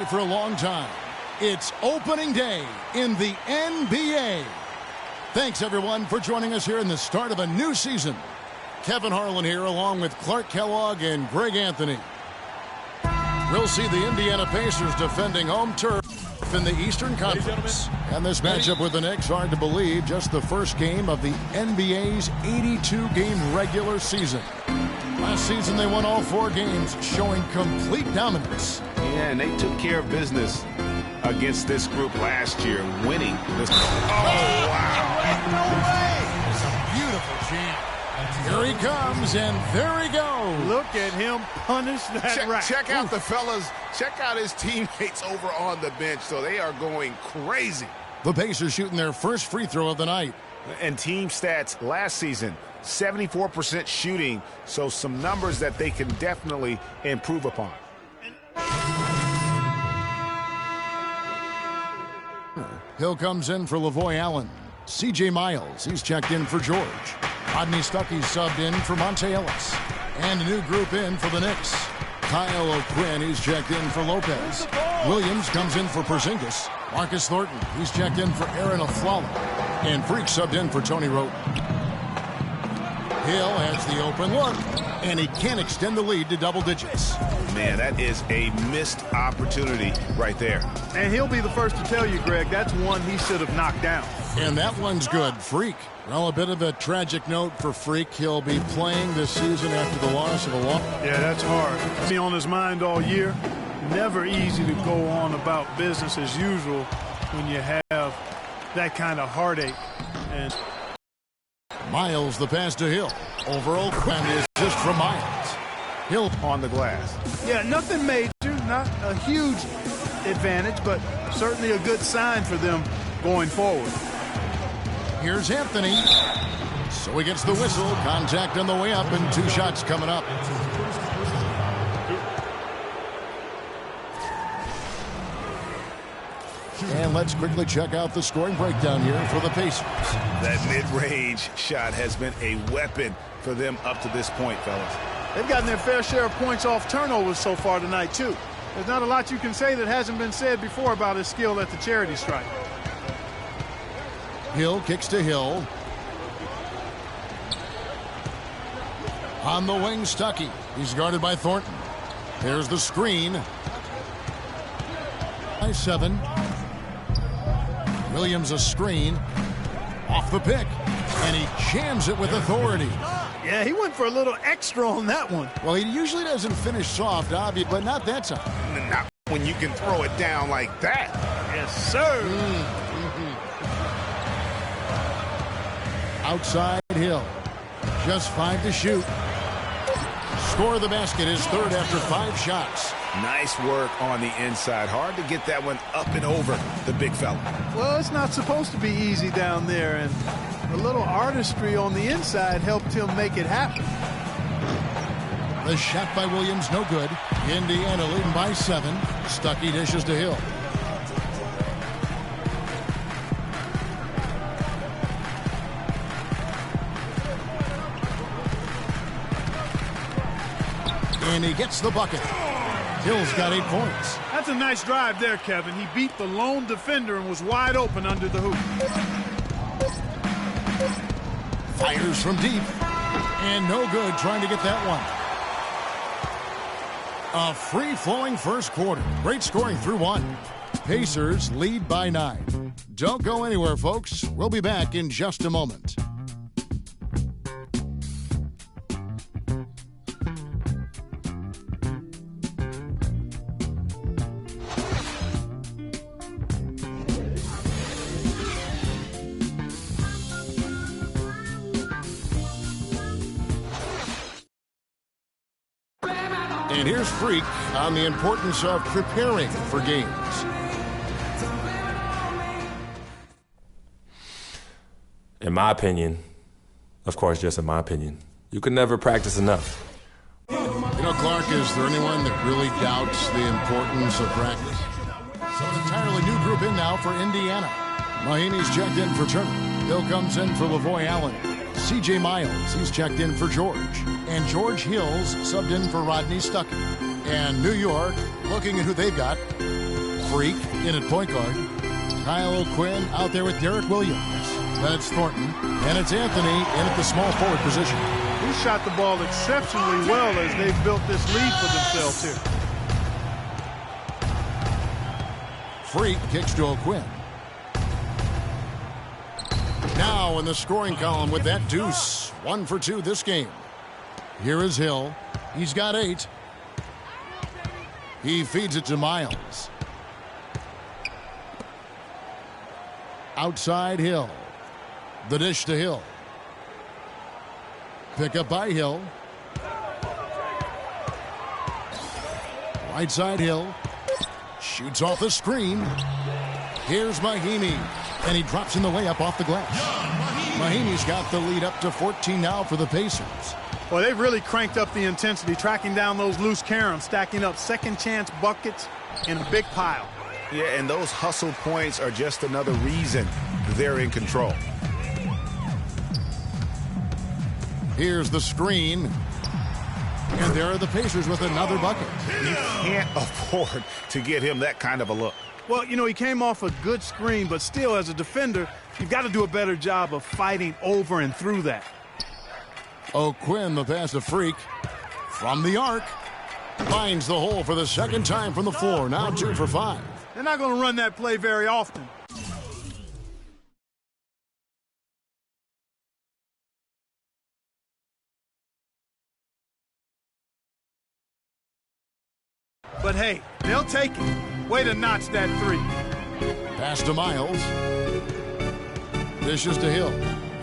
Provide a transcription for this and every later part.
For a long time. It's opening day in the NBA. Thanks, everyone, for joining us here in the start of a new season. Kevin Harlan here, along with Clark Kellogg and Greg Anthony. We'll see the Indiana Pacers defending home turf in the Eastern Conference. And this matchup with the Knicks, hard to believe, just the first game of the NBA's 82-game regular season. Last season, they won all 4 games, showing complete dominance. Yeah, and they took care of business against this group last year, winning this. Oh, wow. No way. It's a beautiful jam. Here he comes, and there he goes. Look at him punish that rack. Check out the fellas. Check out his teammates over on the bench. So they are going crazy. The Pacers shooting their first free throw of the night. And team stats last season, 74% shooting. So some numbers that they can definitely improve upon. Hill comes in for Lavoy Allen. C.J. Miles, he's checked in for George. Rodney Stuckey subbed in for Monte Ellis. And a new group in for the Knicks. Kyle O'Quinn, he's checked in for Lopez. Williams comes in for Porzingis. Marcus Thornton, he's checked in for Aaron Aflalo. And Freak subbed in for Tony Wroten. Hill has the open look, and he can't extend the lead to double digits. Man, that is a missed opportunity right there. And he'll be the first to tell you, Greg, that's one he should have knocked down. And that one's good. Freak. Well, a bit of a tragic note for Freak. He'll be playing this season after the loss of a walk. Yeah, that's hard. It's on his mind all year. Never easy to go on about business as usual when you have that kind of heartache. And Miles, the pass to Hill. Over O'Quinn is just from Miles. Hill on the glass. Yeah, nothing major, not a huge advantage, but certainly a good sign for them going forward. Here's Anthony. So he gets the whistle. Contact on the way up, and 2 shots coming up. And let's quickly check out the scoring breakdown here for the Pacers. That mid-range shot has been a weapon for them up to this point, fellas. They've gotten their fair share of points off turnovers so far tonight, too. There's not a lot you can say that hasn't been said before about his skill at the charity stripe. Hill kicks to Hill. On the wing, Stuckey. He's guarded by Thornton. There's the screen. By 7. Williams a screen. Off the pick. And he jams it with authority. Yeah, he went for a little extra on that one. Well, he usually doesn't finish soft, obviously, but not that time. Not when you can throw it down like that. Yes, sir. Outside Hill. Just 5 to shoot. Score of the basket, his third after 5 shots. Nice work on the inside. Hard to get that one up and over the big fella. Well, it's not supposed to be easy down there, and a little artistry on the inside helped him make it happen. The shot by Williams, no good. Indiana leading by 7. Stuckey dishes to Hill. And he gets the bucket. Hill's got 8 points. That's a nice drive there, Kevin. He beat the lone defender and was wide open under the hoop. Fires from deep. And no good trying to get that one. A free-flowing first quarter. Great scoring through 1. Pacers lead by 9. Don't go anywhere, folks. We'll be back in just a moment. And here's Freak on the importance of preparing for games. In my opinion, of course, just in my opinion, you can never practice enough. You know, Clark, is there anyone that really doubts the importance of practice? So an entirely new group in now for Indiana. Mahinmi's checked in for Turner. Hill comes in for Lavoy Allen. C.J. Miles, he's checked in for George. And George Hill's subbed in for Rodney Stuckey. And New York, looking at who they've got, Freak in at point guard. Kyle O'Quinn out there with Derek Williams. Then it's Thornton. And it's Anthony in at the small forward position. He shot the ball exceptionally well as they've built this lead for themselves here. Freak kicks to O'Quinn. Now in the scoring column with that deuce. 1 for 2 this game. Here is Hill. He's got 8. He feeds it to Miles. Outside Hill. The dish to Hill. Pick up by Hill. Right side Hill. Shoots off the screen. Here's Mahimi. And he drops in the layup off the glass. Mahimi's got the lead up to 14 now for the Pacers. Well, they've really cranked up the intensity, tracking down those loose caroms, stacking up second chance buckets in a big pile. Yeah, and those hustle points are just another reason they're in control. Here's the screen. And there are the Pacers with another bucket. You can't afford to get him that kind of a look. Well, you know, he came off a good screen, but still, as a defender, you've got to do a better job of fighting over and through that. O'Quinn, the pass to Freak. From the arc. Finds the hole for the second time from the floor. Now 2 for 5. They're not going to run that play very often. But hey, they'll take it. Way to notch that 3. Pass to Miles. Dishes to Hill.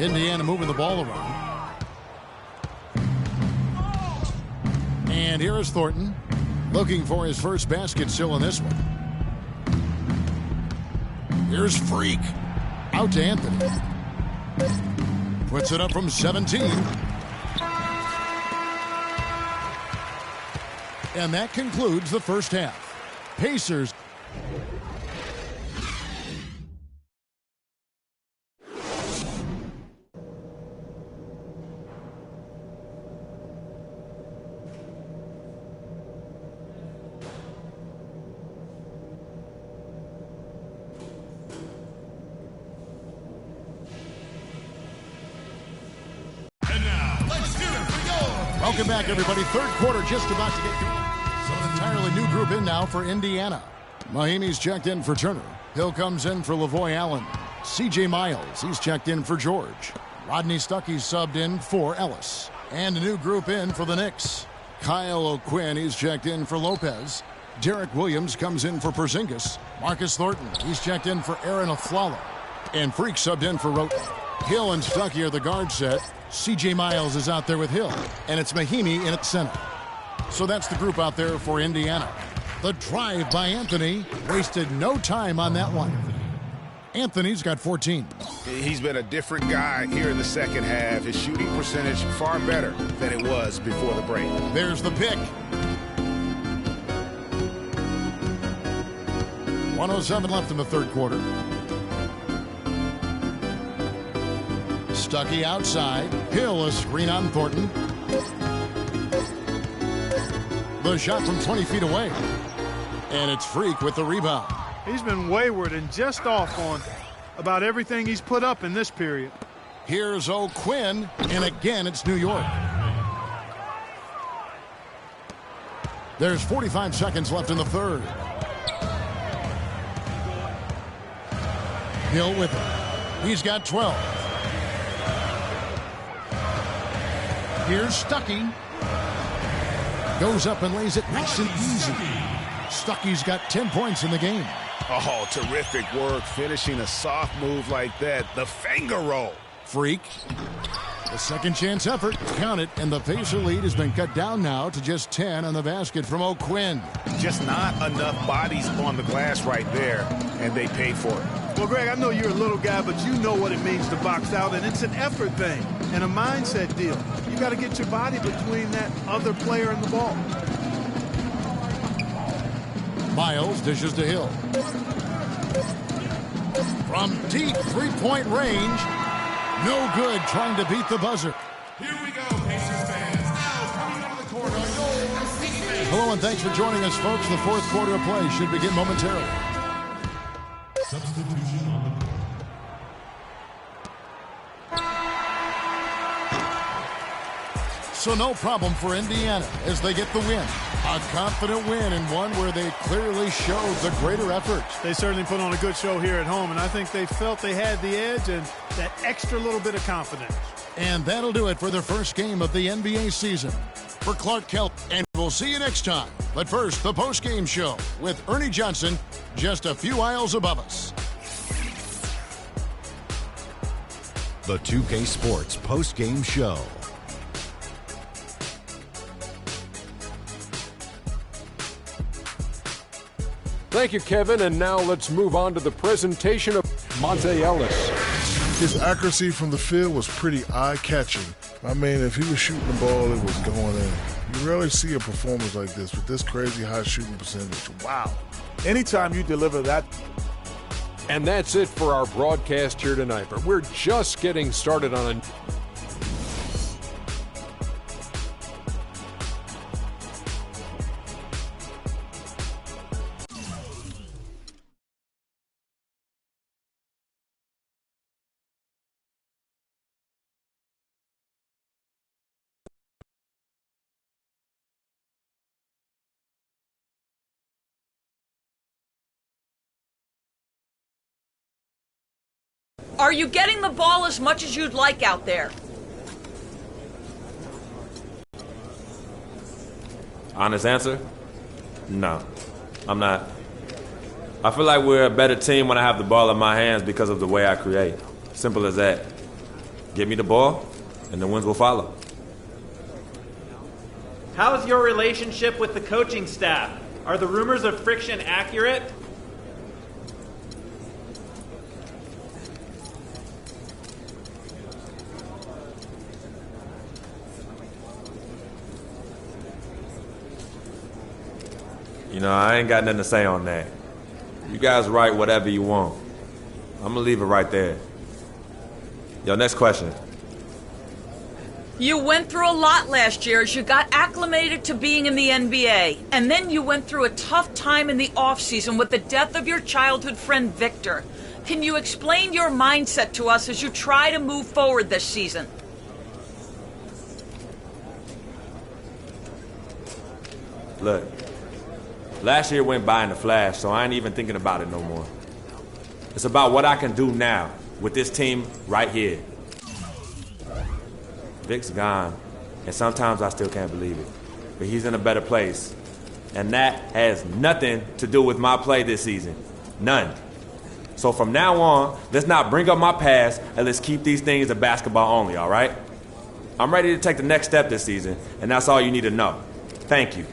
Indiana moving the ball around. And here is Thornton. Looking for his first basket still in this one. Here's Freak. Out to Anthony. Puts it up from 17. And that concludes the first half. Pacers. Welcome back, everybody. Third quarter just about to get going. So an entirely new group in now for Indiana. Mahimi's checked in for Turner. Hill comes in for Lavoy Allen. C.J. Miles, he's checked in for George. Rodney Stuckey's subbed in for Ellis. And a new group in for the Knicks. Kyle O'Quinn, he's checked in for Lopez. Derek Williams comes in for Porzingis. Marcus Thornton, he's checked in for Aaron Aflalo. And Freak subbed in for Roten. Hill and Stuckey are the guard set. C.J. Miles is out there with Hill. And it's Mahimi in at center. So that's the group out there for Indiana. The drive by Anthony. Wasted no time on that one. Anthony's got 14. He's been a different guy here in the second half. His shooting percentage far better than it was before the break. There's the pick. 1:07 left in the third quarter. Stuckey outside. Hill a screen on Thornton. The shot from 20 feet away. And it's Freak with the rebound. He's been wayward and just off on about everything he's put up in this period. Here's O'Quinn, and again it's New York. There's 45 seconds left in the third. Hill with it. He's got 12. Here's Stuckey. Goes up and lays it nice and easy. Stuckey's got 10 points in the game. Oh, terrific work finishing a soft move like that. The finger roll. Freak. A second chance effort. Count it, and the Pacer lead has been cut down now to just 10 on the basket from O'Quinn. Just not enough bodies on the glass right there, and they paid for it. Well, Greg, I know you're a little guy, but you know what it means to box out, and it's an effort thing and a mindset deal. You got to get your body between that other player and the ball. Miles dishes to Hill. From deep three-point range. No good trying to beat the buzzer. Here we go, Pacers fans. Now coming out of the corner, your Pacers. Hello and thanks for joining us, folks. The fourth quarter of play should begin momentarily. Substitution on the court. So no problem for Indiana as they get the win. A confident win and one where they clearly showed the greater effort. They certainly put on a good show here at home, and I think they felt they had the edge and that extra little bit of confidence. And that'll do it for the first game of the NBA season. For Clark Kelly, and we'll see you next time. But first, the post-game show with Ernie Johnson just a few aisles above us. The 2K Sports post-game show. Thank you, Kevin. And now let's move on to the presentation of Monte Ellis. His accuracy from the field was pretty eye-catching. I mean, if he was shooting the ball, it was going in. You rarely see a performance like this with this crazy high shooting percentage. Wow. Anytime you deliver that. And that's it for our broadcast here tonight. But we're just getting started on a... Are you getting the ball as much as you'd like out there? Honest answer? No, I'm not. I feel like we're a better team when I have the ball in my hands because of the way I create. Simple as that. Give me the ball, and the wins will follow. How's your relationship with the coaching staff? Are the rumors of friction accurate? You know, I ain't got nothing to say on that. You guys write whatever you want. I'm gonna leave it right there. Yo, next question. You went through a lot last year as you got acclimated to being in the NBA. And then you went through a tough time in the offseason with the death of your childhood friend Victor. Can you explain your mindset to us as you try to move forward this season? Look, last year went by in a flash, so I ain't even thinking about it no more. It's about what I can do now with this team right here. Vic's gone, and sometimes I still can't believe it. But he's in a better place. And that has nothing to do with my play this season. None. So from now on, let's not bring up my past, and let's keep these things a basketball only, all right? I'm ready to take the next step this season, and that's all you need to know. Thank you.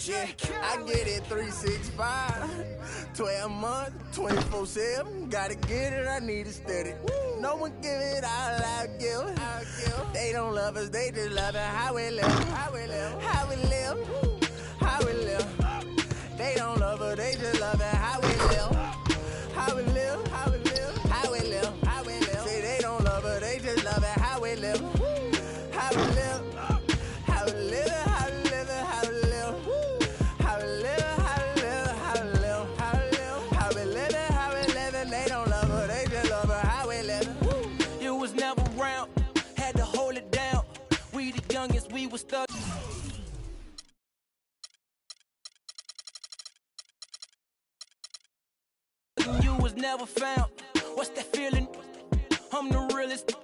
Yeah, I get it 365, 12 months, 24/7. Gotta get it, I need it steady. No one give it all I give. They don't love us, they just love it. How we live, how we live, how we live, how we live. They don't love us, they just love it. How we live, how we live, how we live, how we live, how we live. Say they don't love us, they just love it. How we live, how we live, how we live, how we live, how we live, how we live, how we live, how we live, how we live, how we live, how we live. They don't love us, they just love it. How we live. You was never around, had to hold it down. We the youngest, we was stuck. You was never found. What's that feeling? I'm the realest.